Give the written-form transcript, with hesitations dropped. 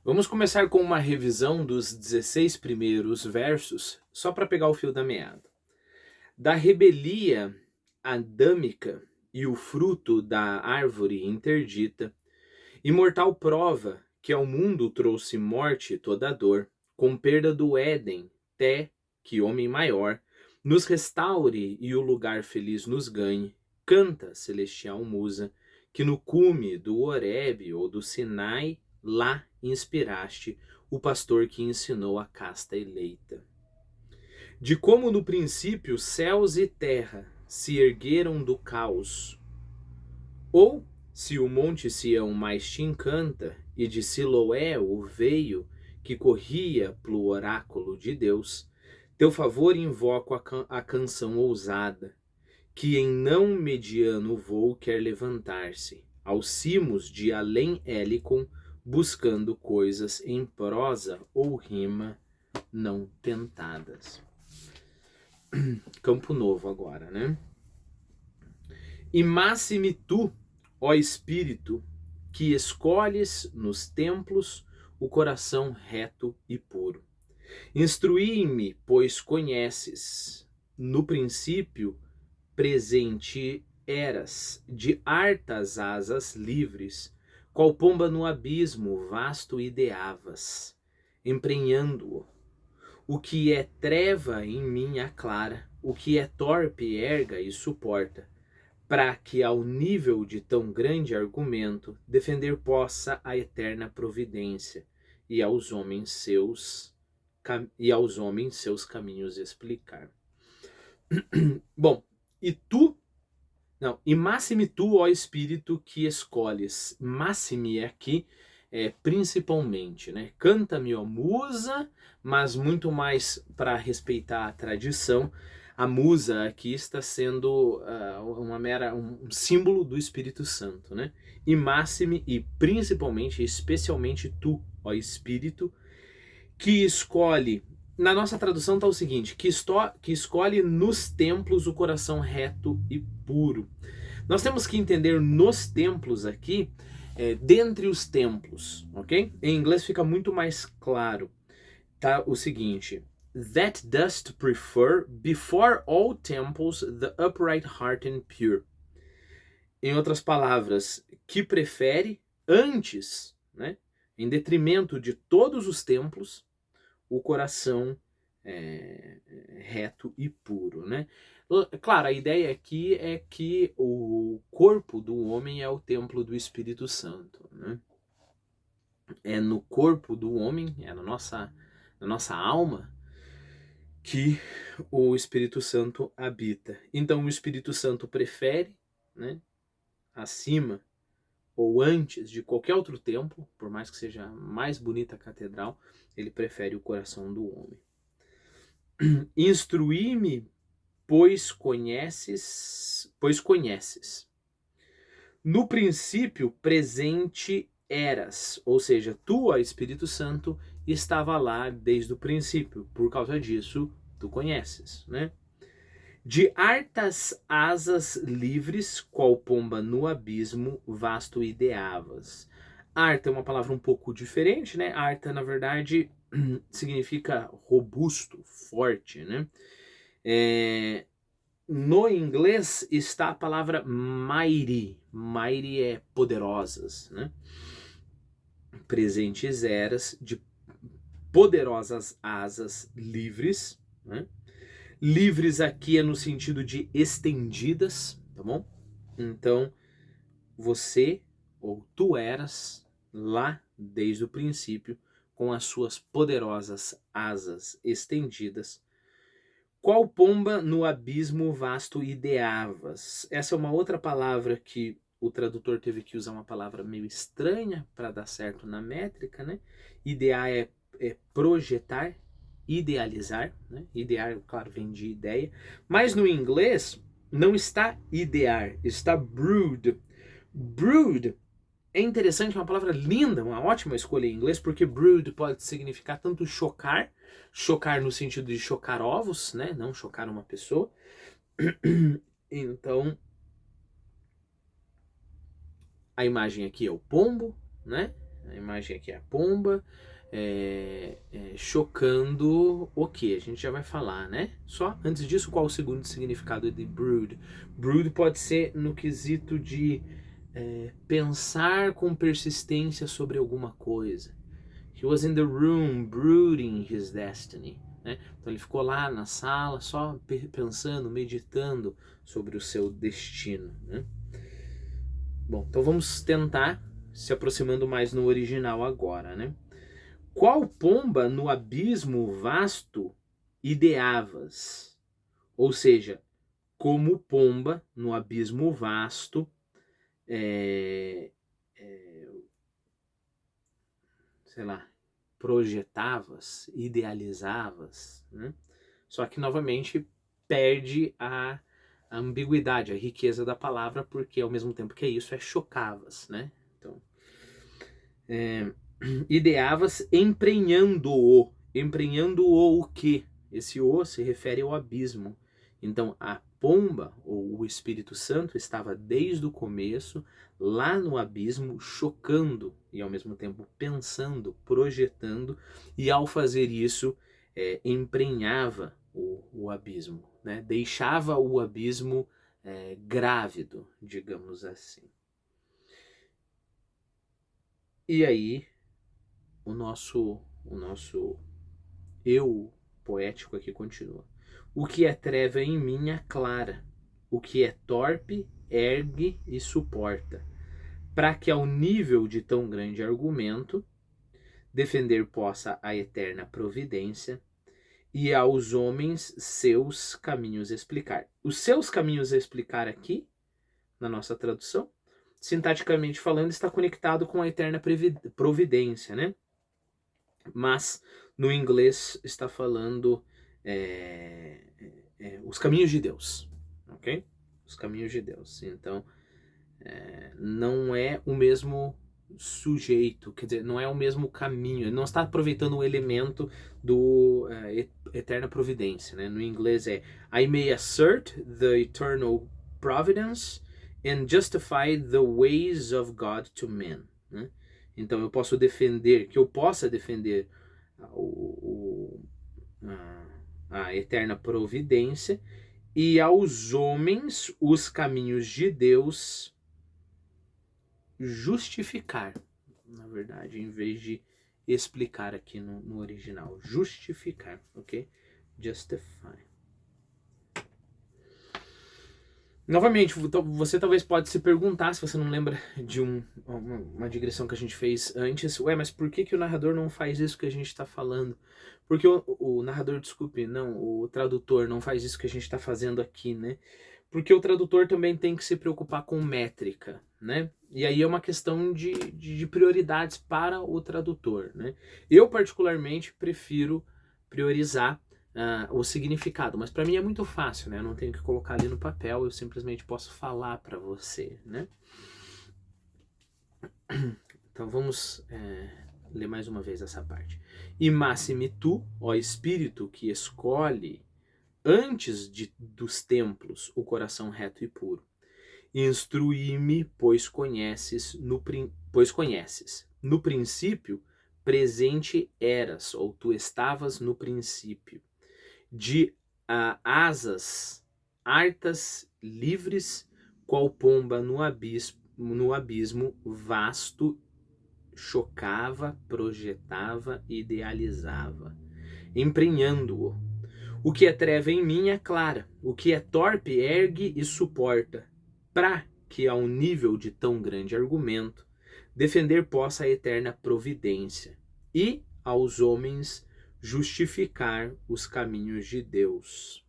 Vamos começar com uma revisão dos 16 primeiros versos, só para pegar o fio da meada. Da rebelia adâmica e o fruto da árvore interdita, imortal prova que ao mundo trouxe morte e toda a dor, com perda do Éden, até que homem maior nos restaure e o lugar feliz nos ganhe, canta, celestial musa, que no cume do Horebe ou do Sinai, lá inspiraste o pastor que ensinou a casta eleita. De como no princípio céus e terra se ergueram do caos, ou se o monte Sião mais te encanta, e de Siloé o veio que corria pelo oráculo de Deus, teu favor invoco a canção ousada, que em não mediano voo quer levantar-se, aos cimos de além Helicon, buscando coisas em prosa ou rima não tentadas. Campo Novo agora, né? E máxime tu, ó Espírito, que escolhes nos templos o coração reto e puro. Instruí-me, pois conheces, no princípio presente eras, de hartas asas livres, qual pomba no abismo vasto ideavas, emprenhando-o. O que é treva em mim aclara, o que é torpe erga e suporta, para que ao nível de tão grande argumento defender possa a eterna providência e aos homens seus caminhos explicar. Bom, e tu não, e máxime tu, ó Espírito, que escolhes. Máxime aqui principalmente, né? Canta-me, ó musa, mas muito mais para respeitar a tradição. A musa aqui está sendo um símbolo do Espírito Santo, né? E máxime e principalmente, especialmente tu, ó Espírito, que escolhe. Na nossa tradução está o seguinte: que escolhe nos templos o coração reto e puro. Nós temos que entender nos templos aqui, dentre os templos, ok? Em inglês fica muito mais claro, tá? O seguinte: that dost prefer before all temples the upright heart and pure. Em outras palavras, que prefere antes, né? Em detrimento de todos os templos, o coração reto e puro, né? Claro, a ideia aqui é que o corpo do homem é o templo do Espírito Santo, né? É no corpo do homem, é na nossa alma, que o Espírito Santo habita. Então o Espírito Santo prefere, né, acima ou antes de qualquer outro templo, por mais que seja a mais bonita a catedral, ele prefere o coração do homem. Instruí-me, pois conheces. No princípio presente eras, ou seja, tu, ó Espírito Santo, estava lá desde o princípio. Por causa disso, tu conheces, né? De hartas asas livres, qual pomba no abismo, vasto ideavas. Arta é uma palavra um pouco diferente, né? Arta, na verdade, significa robusto, forte, né? No inglês está a palavra mighty. Mighty é poderosas, né? Presentes eras de poderosas asas livres, né? Livres aqui é no sentido de estendidas, tá bom? Então, você ou tu eras lá desde o princípio com as suas poderosas asas estendidas. Qual pomba no abismo vasto ideavas? Essa é uma outra palavra que o tradutor teve que usar uma palavra meio estranha para dar certo na métrica, né? Idear é projetar, idealizar, né? Idear, claro, vem de ideia, mas no inglês não está idear, está brood. Brood é interessante, é uma palavra linda, uma ótima escolha em inglês, porque brood pode significar tanto chocar, chocar no sentido de chocar ovos, né? Não chocar uma pessoa. Então, a imagem aqui é o pombo, né? A imagem aqui é a pomba, chocando o que? A gente já vai falar, né? Só antes disso, qual o segundo significado de brood? Brood pode ser no quesito de pensar com persistência sobre alguma coisa. He was in the room brooding his destiny. Né? Então ele ficou lá na sala só pensando, meditando sobre o seu destino. Né? Bom, então vamos tentar se aproximando mais no original agora, né? Qual pomba no abismo vasto ideavas? Ou seja, como pomba no abismo vasto, sei lá, projetavas, idealizavas, né? Só que novamente perde a ambiguidade, a riqueza da palavra, porque ao mesmo tempo que é isso, é chocavas, né? Então, ideavas emprenhando-o. Emprenhando-o o quê? Esse o se refere ao abismo. Então, a pomba, ou o Espírito Santo, estava desde o começo lá no abismo, chocando e ao mesmo tempo pensando, projetando, e ao fazer isso, emprenhava o abismo, né? Deixava o abismo grávido, digamos assim. E aí, o nosso eu poético aqui continua. O que é treva em mim aclara, o que é torpe ergue e suporta, para que ao nível de tão grande argumento defender possa a eterna providência e aos homens seus caminhos explicar. Os seus caminhos explicar aqui, na nossa tradução, sintaticamente falando, está conectado com a eterna providência, né? Mas no inglês está falando os caminhos de Deus, ok? Os caminhos de Deus. Então, não é o mesmo sujeito, quer dizer, não é o mesmo caminho, ele não está aproveitando o elemento do eterna providência, né? No inglês é I may assert the eternal providence and justify the ways of God to men, né? Então eu posso defender, que eu possa defender a eterna providência e aos homens os caminhos de Deus justificar, na verdade, em vez de explicar aqui no original. Justificar, ok? Justify. Novamente, você talvez pode se perguntar, se você não lembra de uma digressão que a gente fez antes, mas por que o narrador não faz isso que a gente está falando? Porque o narrador, desculpe, não, o tradutor não faz isso que a gente está fazendo aqui, né? Porque o tradutor também tem que se preocupar com métrica, né? E aí é uma questão de prioridades para o tradutor, né? Eu, particularmente, prefiro priorizar o significado, mas para mim é muito fácil, né? Eu não tenho que colocar ali no papel, eu simplesmente posso falar para você, né? Então vamos ler mais uma vez essa parte. E massime tu, ó Espírito que escolhe antes dos templos o coração reto e puro. Instrui-me, pois conheces. No princípio, presente eras, ou tu estavas no princípio. De asas hartas, livres, qual pomba no abismo vasto, chocava, projetava, idealizava, emprenhando-o. O que é treva em mim é clara, o que é torpe ergue e suporta, para que ao nível de tão grande argumento defender possa a eterna providência e aos homens justificar os caminhos de Deus.